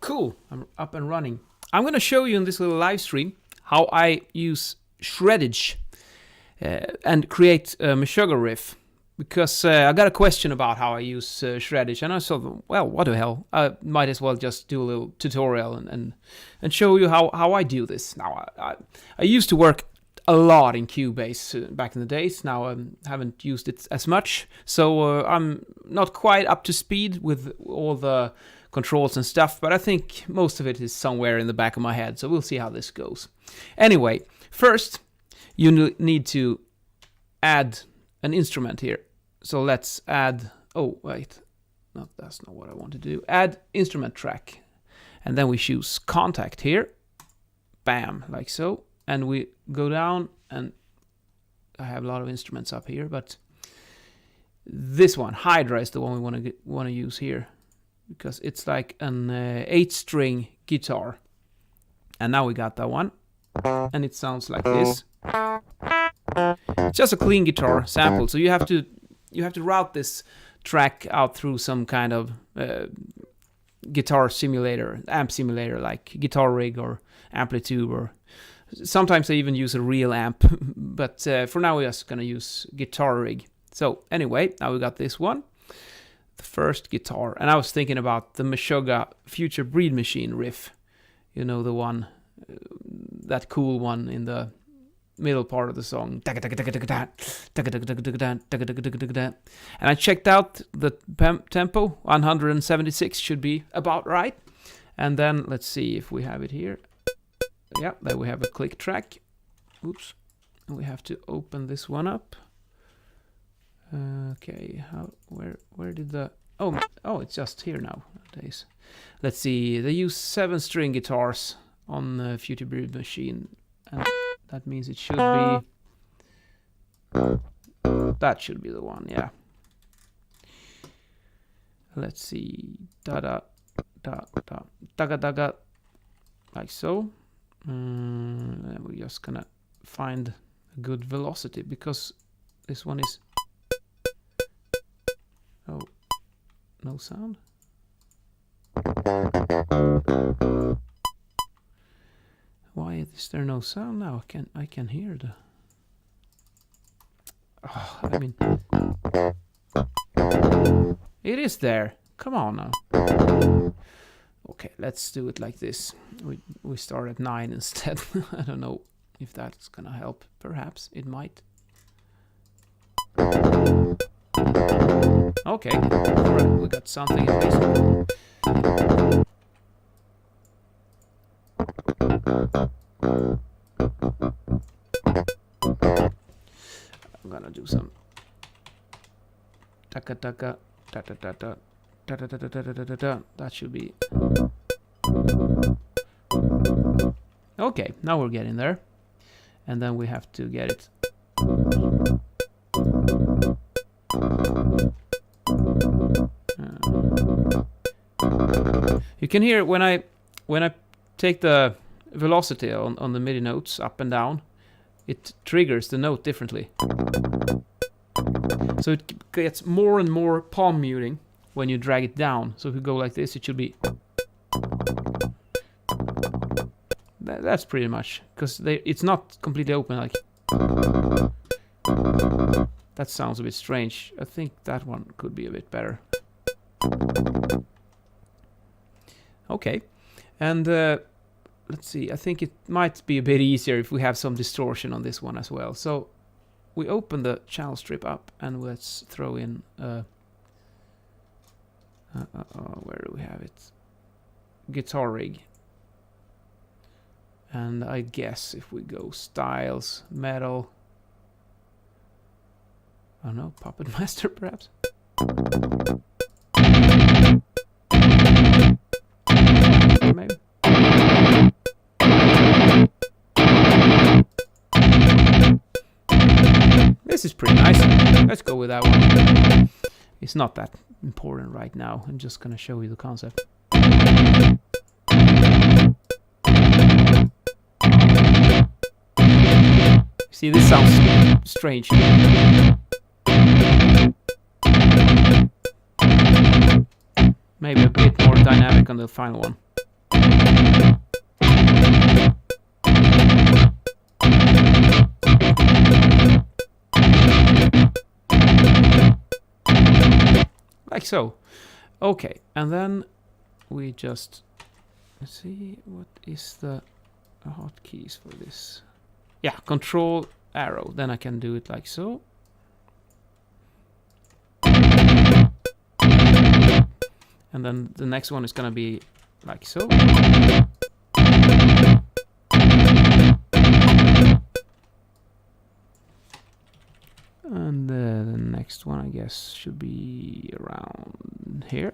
Cool, I'm up and running. I'm gonna show you in this little live stream how I use Shreddage and create a Meshuggah riff. Because I got a question about how I use Shreddage, and I thought, well, what the hell? I might as well just do a little tutorial and show you how I do this. Now, I used to work a lot in Cubase back in the days. Now I haven't used it as much, so I'm not quite up to speed with all the controls and stuff, but I think most of it is somewhere in the back of my head, so we'll see how this goes. Anyway, first, you need to add an instrument here. So let's add, oh wait, no, that's not what I want to do. Add instrument track. And then we choose contact here. Bam, like so. And we go down, and I have a lot of instruments up here, but this one, Hydra, is the one we want to use here, because it's like an 8-string guitar. And now we got that one, and it sounds like this. It's just a clean guitar sample, so you have to route this track out through some kind of guitar simulator, amp simulator, like Guitar Rig or Amplitude, or sometimes they even use a real amp, but for now we're just gonna use Guitar Rig. So anyway, now we got this one, the first guitar, and I was thinking about the Meshuggah Future Breed Machine riff, you know, the one, that cool one in the middle part of the song. And I checked out the tempo, 176 should be about right. And then let's see if we have it here. Yeah, there we have a click track. Oops. We have to open this one up. Okay, where did the oh, it's just here now nowadays. Let's see. They use 7-string guitars on the Future Breed Machine, and that means it should be, that should be the one, yeah. Let's see, da-da, da-da, daga-daga, like so. And we're just gonna find a good velocity, because this one is, oh, no sound. Why is there no sound now? I can hear the. Oh, I mean, it is there. Come on now. Okay, let's do it like this. We start at 9 instead. I don't know if that's gonna help. Perhaps it might. Okay, all right, we got something at least. I'm gonna do some taka taka ta ta ta ta ta ta ta ta ta ta ta. That should be okay. Now we're getting there, and then we have to get it. You can hear when I take the velocity on the MIDI notes up and down, it triggers the note differently. So it gets more and more palm muting when you drag it down. So if you go like this, it should be. That's pretty much, because it's not completely open. Like that sounds a bit strange. I think that one could be a bit better. Okay, and let's see. I think it might be a bit easier if we have some distortion on this one as well. So we open the channel strip up, and let's throw in where do we have it? Guitar Rig. And I guess if we go styles, metal, I don't know, Puppet Master perhaps. Maybe. This is pretty nice. Let's go with that one. It's not that important right now. I'm just gonna show you the concept. See, this sounds strange. Maybe a bit more dynamic on the final one. Like so. Okay, and then we just see what is the hotkeys for this. Yeah, control arrow. Then I can do it like so. And then the next one is gonna be like so. And the next one, I guess, should be around here.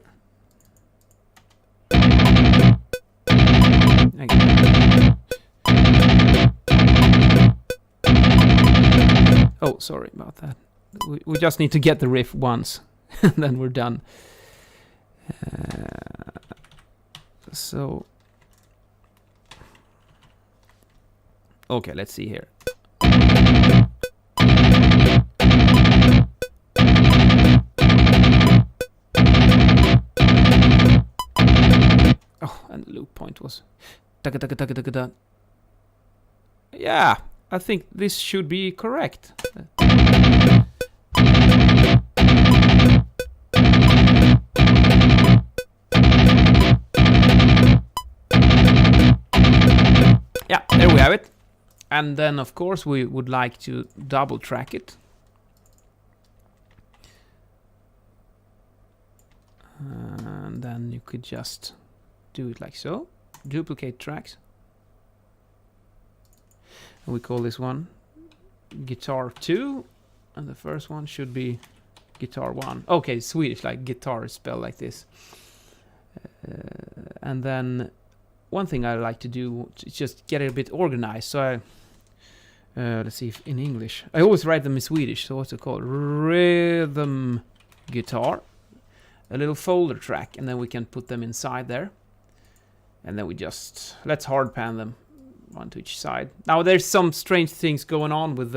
Oh, sorry about that. We just need to get the riff once, and then we're done. So, okay, let's see here. Oh, and the loop point was... Yeah, I think this should be correct. Yeah, there we have it. And then, of course, we would like to double track it. And then you could just do it like so. Duplicate tracks. And we call this one Guitar 2. And the first one should be Guitar 1. Okay, Swedish, like guitar is spelled like this. And then one thing I like to do is just get it a bit organized. So let's see if in English. I always write them in Swedish. So what's it called? Rhythm guitar. A little folder track, and then we can put them inside there. And then we just, let's hard pan them, one to each side. Now there's some strange things going on with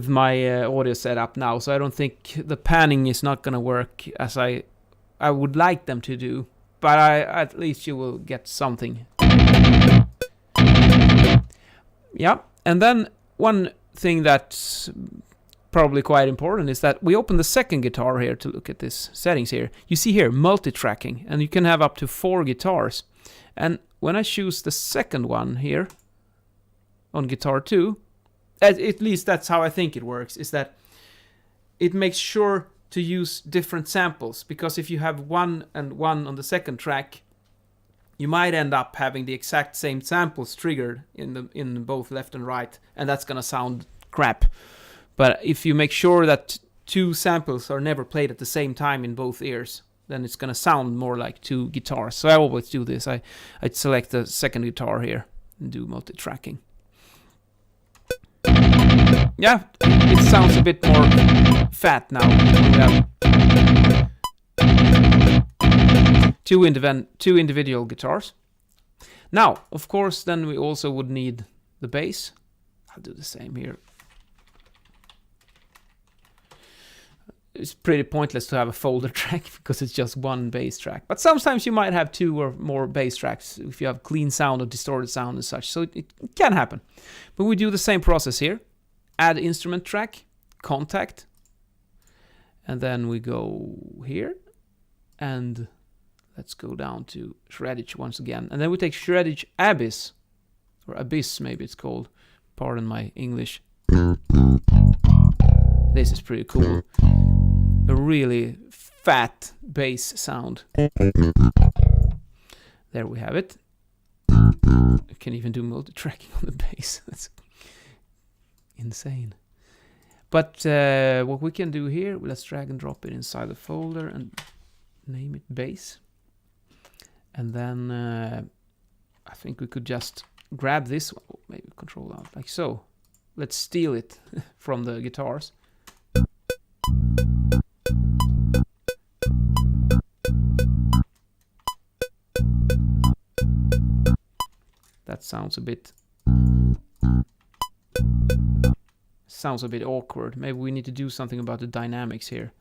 my audio setup now, so I don't think the panning is not gonna work as I would like them to do. But at least you will get something. Yeah, and then one thing that's probably quite important is that we open the second guitar here to look at this settings here. You see here, multi-tracking, and you can have up to 4 guitars. And when I choose the second one here on guitar 2, at least that's how I think it works, is that it makes sure to use different samples, because if you have 1 and 1 on the second track, you might end up having the exact same samples triggered in both left and right, and that's gonna sound crap. But if you make sure that 2 samples are never played at the same time in both ears, then it's gonna sound more like 2 guitars. So I always do this. I'd select the second guitar here and do multi-tracking. Yeah, it sounds a bit more fat now. Two individual guitars. Now, of course, then we also would need the bass. I'll do the same here. It's pretty pointless to have a folder track because it's just 1 bass track. But sometimes you might have 2 or more bass tracks if you have clean sound or distorted sound and such. So it can happen. But we do the same process here. Add instrument track, contact. And then we go here. And let's go down to Shreddage once again. And then we take Shreddage Abyss. Or Abyss maybe it's called. Pardon my English. This is pretty cool. A really fat bass sound. There we have it. I can even do multi-tracking on the bass. That's insane. But what we can do here, let's drag and drop it inside the folder and name it bass. And then I think we could just grab this one, maybe control out like so. Let's steal it from the guitars. That sounds a bit sounds a bit awkward. Maybe we need to do something about the dynamics here.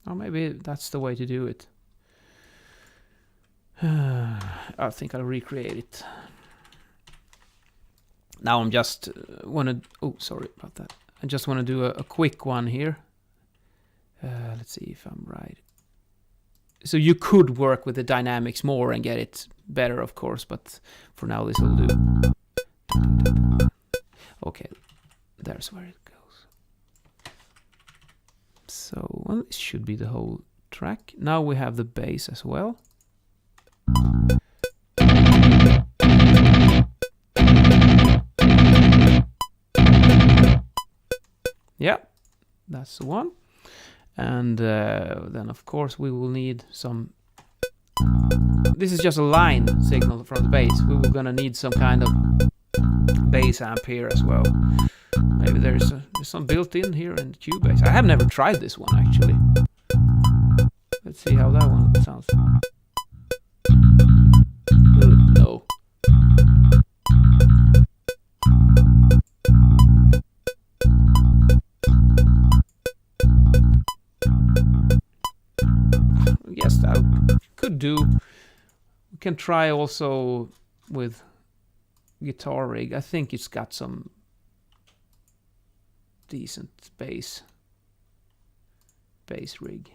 Or maybe that's the way to do it. I think I'll recreate it. Now I'm just oh, sorry about that. I just want to do a quick one here. Let's see if I'm right. So you could work with the dynamics more and get it better, of course, but for now this will do. Okay, there's where it goes. So, well, this should be the whole track. Now we have the bass as well. Yeah, that's the one. And then of course we will need some... This is just a line signal from the bass. We were gonna need some kind of bass amp here as well. Maybe there's some built in here in Cubase. I have never tried this one actually. Let's see how that one sounds. No. Yes, that could do. We can try also with guitar rig. I think it's got some decent bass rig.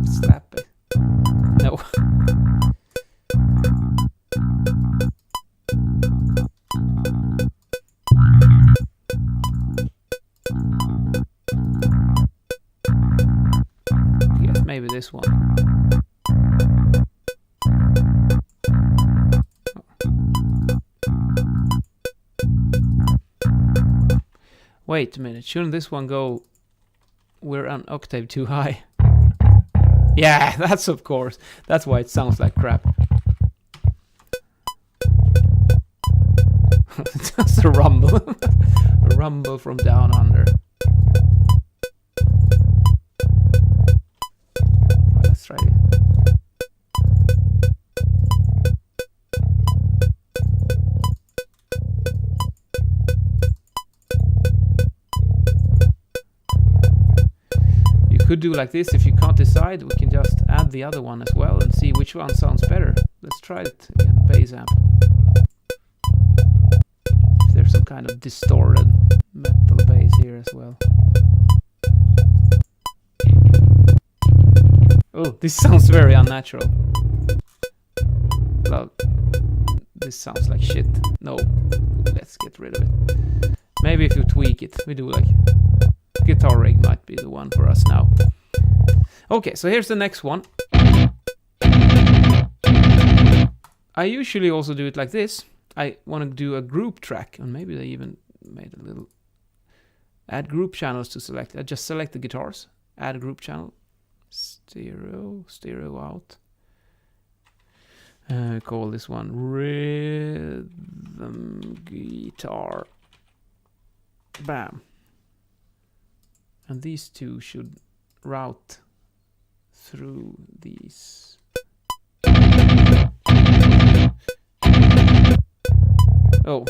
Slap it. No. Yes, maybe this one. Wait a minute, shouldn't this one go... We're an octave too high. Yeah, that's of course. That's why it sounds like crap. Just a rumble. A rumble from down under. Well, let's try it. You could do like this. If you can't decide, we can just add the other one as well and see which one sounds better. Let's try it again. Bass amp. There's some kind of distorted metal bass here as well. Oh, this sounds very unnatural. Well, this sounds like shit. No, let's get rid of it. Maybe if you tweak it, we do like... Guitar rig might be the one for us now. Okay, so here's the next one. I usually also do it like this. I want to do a group track, and maybe they even made a little... Add group channels to select. I just select the guitars, add a group channel, stereo out. Call this one rhythm guitar. Bam. And these two should route through these. Oh.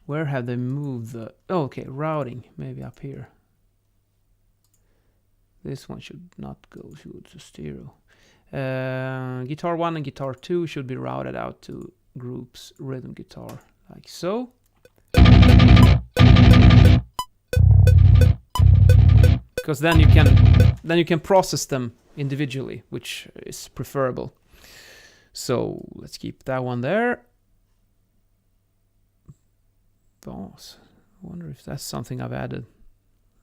Where have they moved the... Oh, okay, routing. Maybe up here. This one should not go to stereo. Guitar 1 and guitar 2 should be routed out to groups rhythm guitar, like so. Because then you can process them individually, which is preferable. So let's keep that one there. Boss. I wonder if that's something I've added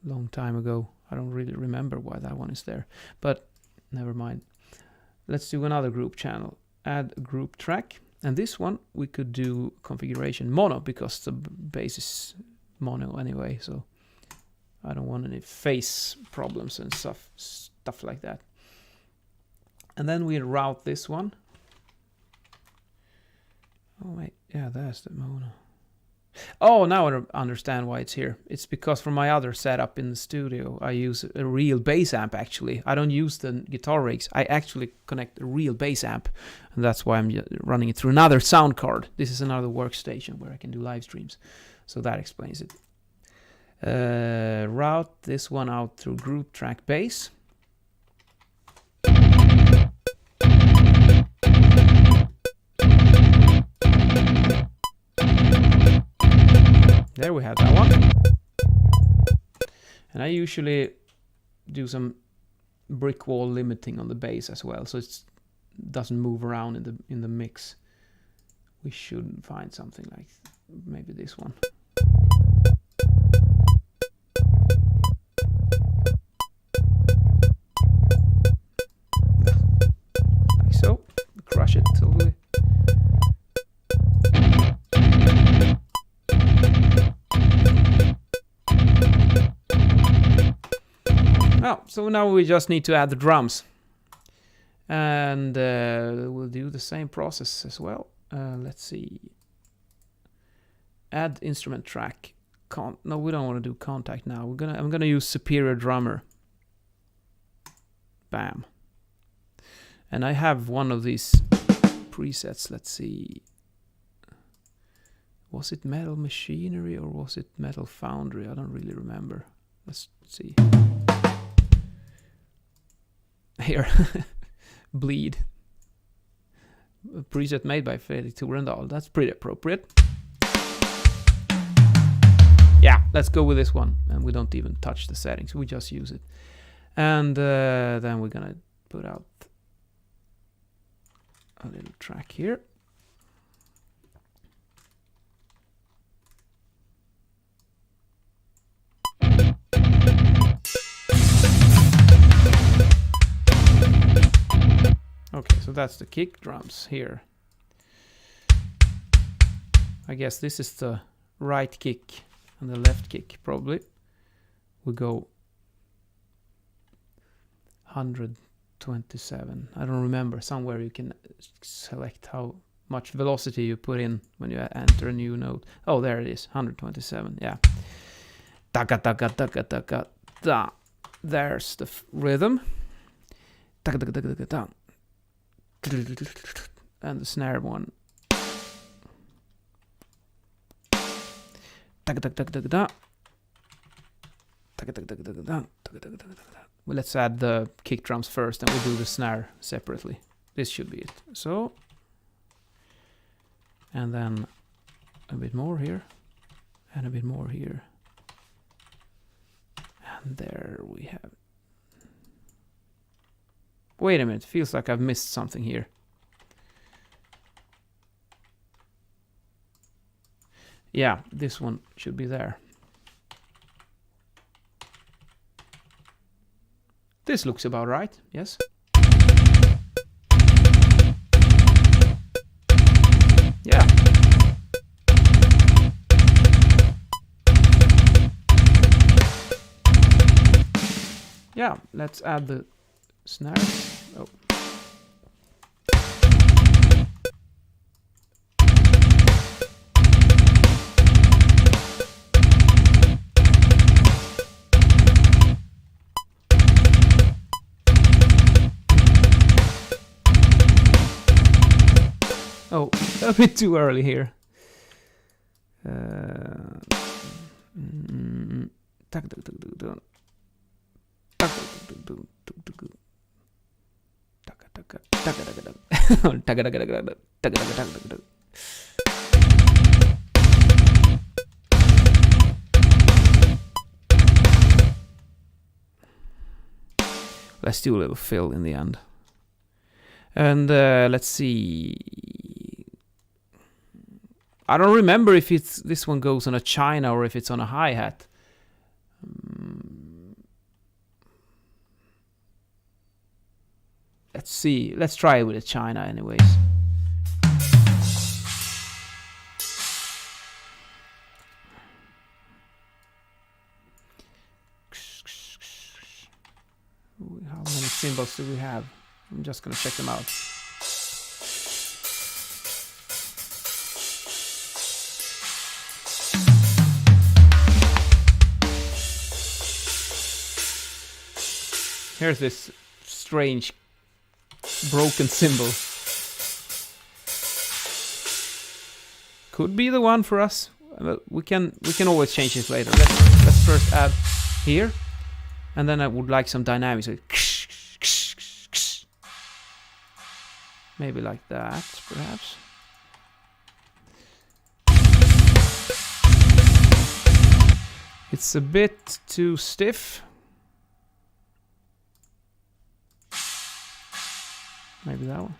a long time ago. I don't really remember why that one is there, but never mind. Let's do another group channel. Add a group track. And this one we could do configuration mono because the bass is mono anyway, so I don't want any phase problems and stuff like that. And then we route this one. Oh wait, yeah, there's the mono. Oh, now I understand why it's here. It's because for my other setup in the studio, I use a real bass amp actually. I don't use the guitar rigs. I actually connect a real bass amp. And that's why I'm running it through another sound card. This is another workstation where I can do live streams. So that explains it. Route this one out through group track bass. There we have that one. And I usually do some brick wall limiting on the bass as well, so it doesn't move around in the mix. We should find something like maybe this one. Like so. Crush it totally. Oh, so now we just need to add the drums. And we'll do the same process as well. Let's see. Add instrument track. No, we don't want to do contact now. I'm gonna use Superior Drummer. Bam. And I have one of these presets. Let's see. Was it Metal Machinery or was it Metal Foundry? I don't really remember. Let's see. Here. Bleed. A preset made by Fredrik Torendal. That's pretty appropriate. Yeah, let's go with this one. And we don't even touch the settings. We just use it. And then we're gonna put out a little track here. Okay, so that's the kick drums here. I guess this is the right kick and the left kick probably. We go 127. I don't remember. Somewhere you can select how much velocity you put in when you enter a new note. Oh, there it is. 127. Yeah. Taka taka taka taka da. There's the rhythm. Taka taka taka taka da. And the snare one. Well, let's add the kick drums first, and we'll do the snare separately. This should be it. So, and then a bit more here, and a bit more here, and there we have. Wait a minute, feels like I've missed something here. Yeah, this one should be there. This looks about right, yes? Yeah. Yeah, let's add the snare. Oh. Oh, a bit too early here. Let's do a little fill in the end. And let's see. I don't remember if it's this one goes on a China or if it's on a hi-hat. Let's see. Let's try it with a China anyways. symbols do we have? I'm just gonna check them out. Here's this strange broken symbol. Could be the one for us. We can always change this later. Let's first add here, and then I would like some dynamics. Maybe like that, perhaps. It's a bit too stiff. Maybe that one.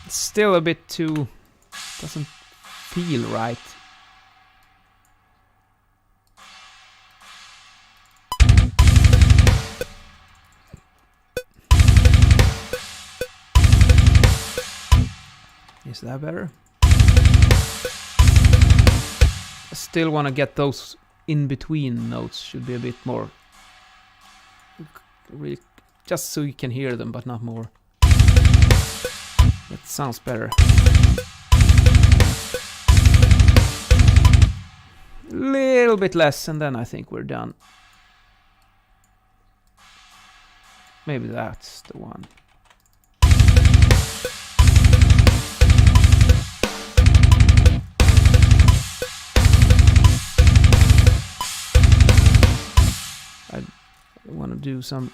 It's still a bit too... doesn't feel right. Is that better? I still want to get those in-between notes. Should be a bit more... really, just so you can hear them, but not more. That sounds better. Little bit less, and then I think we're done. Maybe that's the one. I want to do some...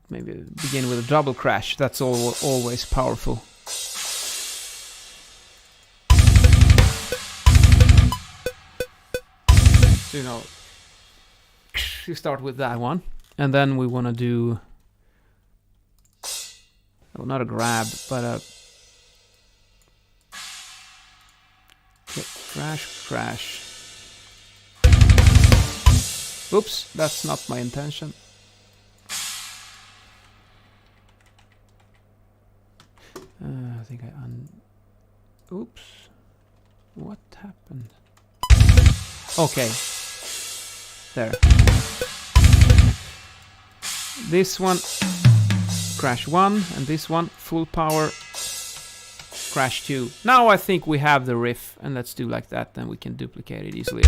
maybe begin with a double crash. That's always powerful. So, you know, you start with that one, and then we want to do, well, not a grab, but a crash. Oops, that's not my intention. I think oops. What happened? Okay. There. This one, crash 1, and this one, full power, crash 2. Now I think we have the riff, and let's do like that, then we can duplicate it easily.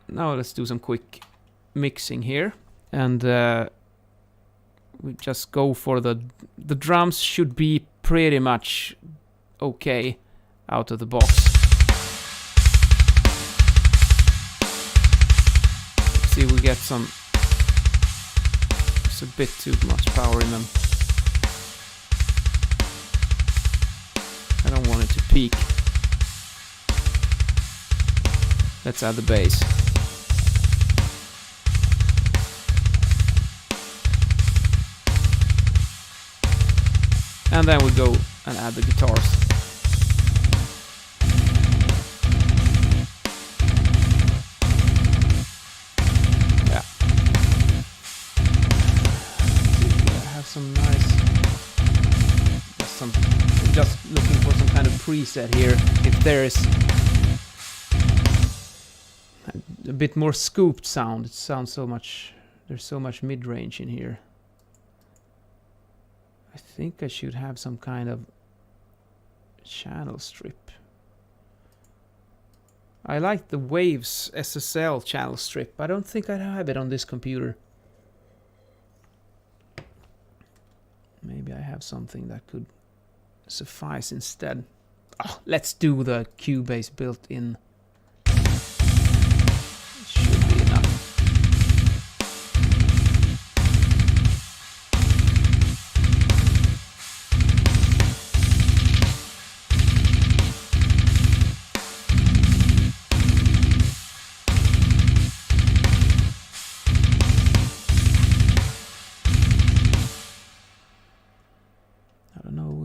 Now let's do some quick mixing here, and we just go for the drums should be pretty much okay out of the box. Let's see, we get some... It's a bit too much power in them. I don't want it to peak. Let's add the bass. And then we go and add the guitars. Yeah. I have some nice... just looking for some kind of preset here. If there is a bit more scooped sound, it sounds so much... There's so much mid-range in here. I think I should have some kind of channel strip. I like the Waves SSL channel strip. I don't think I have it on this computer. Maybe I have something that could suffice instead. Oh, let's do the Cubase built-in. Should be enough.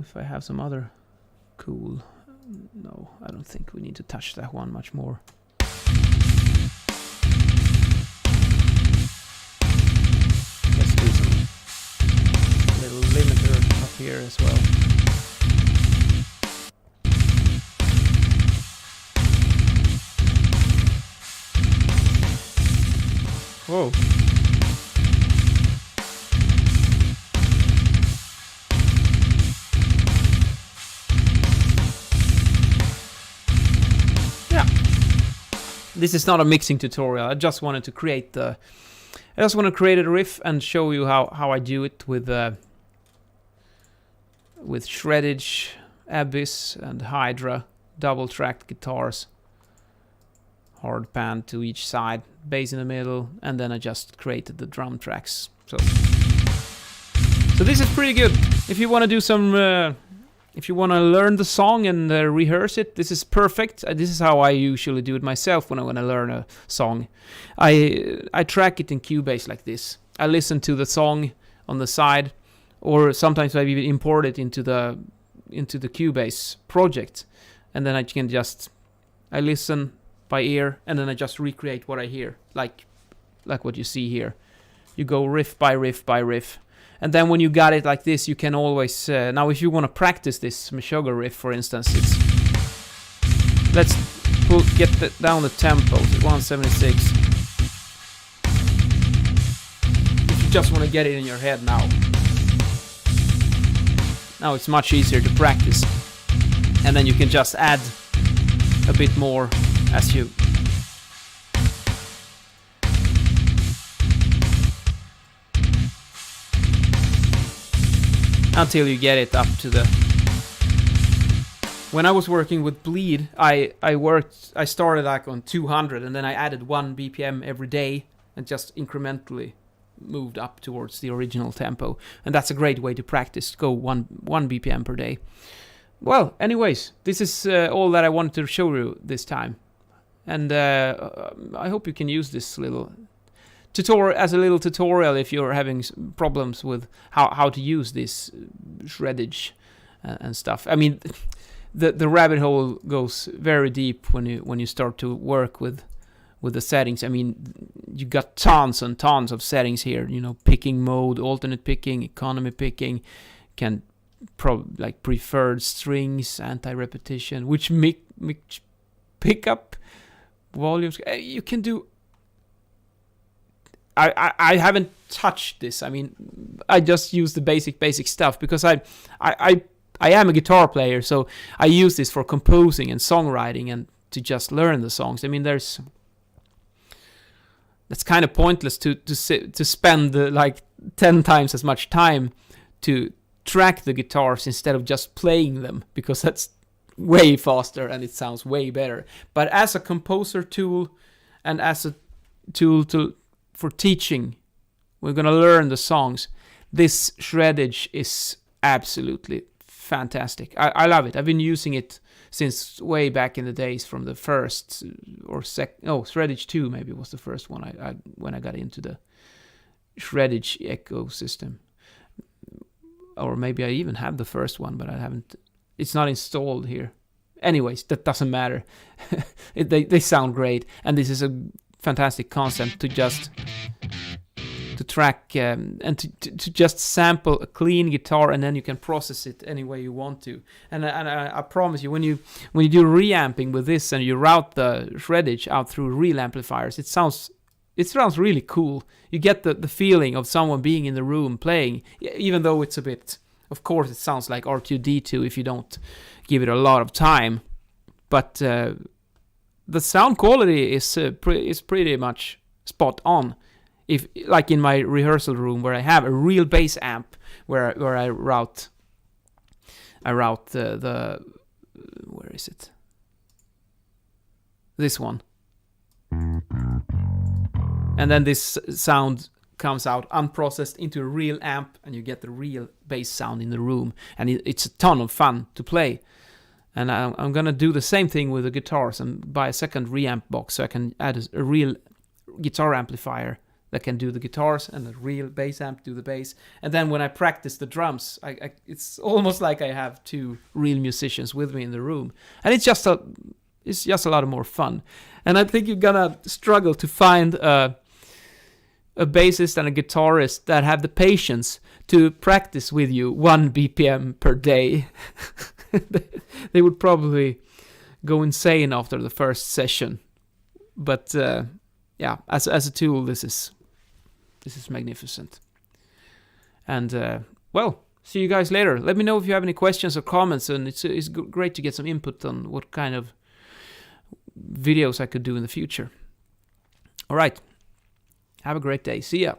If I have some other cool... No, I don't think we need to touch that one much more. Let's do some little limiter up here as well. Whoa. Yeah. This is not a mixing tutorial. I just wanted to create a riff and show you how I do it with Shreddage Abyss and Hydra, double-tracked guitars, hard pan to each side, bass in the middle, and then I just created the drum tracks. So this is pretty good. If you want to do some, if you want to learn the song and rehearse it, this is perfect. This is how I usually do it myself when I want to learn a song. I track it in Cubase like this. I listen to the song on the side, or sometimes I even import it into the Cubase project, and then I listen by ear, and then I just recreate what I hear, like what you see here. You go riff by riff by riff, and then when you got it like this, you can always now if you want to practice this Meshuggah riff, for instance, let's get down the tempo to 176. If you just want to get it in your head now. Now it's much easier to practice, and then you can just add a bit more as you until you get it up to the. When I was working with Bleed, I started like on 200, and then I added 1 BPM every day and just incrementally moved up towards the original tempo, and that's a great way to practice. Go one BPM per day. Well, anyways, this is all that I wanted to show you this time, and I hope you can use this little tutorial as a little tutorial if you're having problems with how to use this shreddage and stuff. I mean, the rabbit hole goes very deep when you start to work with the settings. I mean, you got tons and tons of settings here. You know, picking mode, alternate picking, economy picking, can like preferred strings, anti-repetition, which pick up volumes. You can do. I haven't touched this. I mean, I just use the basic stuff because I am a guitar player, so I use this for composing and songwriting and to just learn the songs. I mean, that's kind of pointless to spend like 10 times as much time to track the guitars instead of just playing them, because that's way faster and it sounds way better. But as a composer tool and as a tool for teaching, we're gonna learn the songs. This shreddage is absolutely fantastic. I love it. I've been using it since way back in the days, from the first or Shreddage 2 maybe was the first one when I got into the Shreddage ecosystem. Or maybe I even have the first one, but I haven't. It's not installed here. Anyways, that doesn't matter. They sound great, and this is a fantastic concept to track and to just sample a clean guitar, and then you can process it any way you want to. And I promise you, when you do reamping with this and you route the shreddage out through real amplifiers, it sounds really cool. You get the feeling of someone being in the room playing, even though it's a bit. Of course, it sounds like R2D2 if you don't give it a lot of time, but the sound quality is pretty much spot on. If like in my rehearsal room where I have a real bass amp where I route the where is it? This one. And then this sound comes out unprocessed into a real amp, and you get the real bass sound in the room, and it's a ton of fun to play. And I'm gonna do the same thing with the guitars and buy a second reamp box so I can add a real guitar amplifier that can do the guitars and a real bass amp do the bass. And then when I practice the drums, it's almost like I have two real musicians with me in the room, and it's just a lot more fun. And I think you're gonna struggle to find a bassist and a guitarist that have the patience to practice with you 1 BPM per day. They would probably go insane after the first session. But yeah, as a tool, this is This is magnificent. And, well, see you guys later. Let me know if you have any questions or comments, and it's great to get some input on what kind of videos I could do in the future. All right. Have a great day. See ya.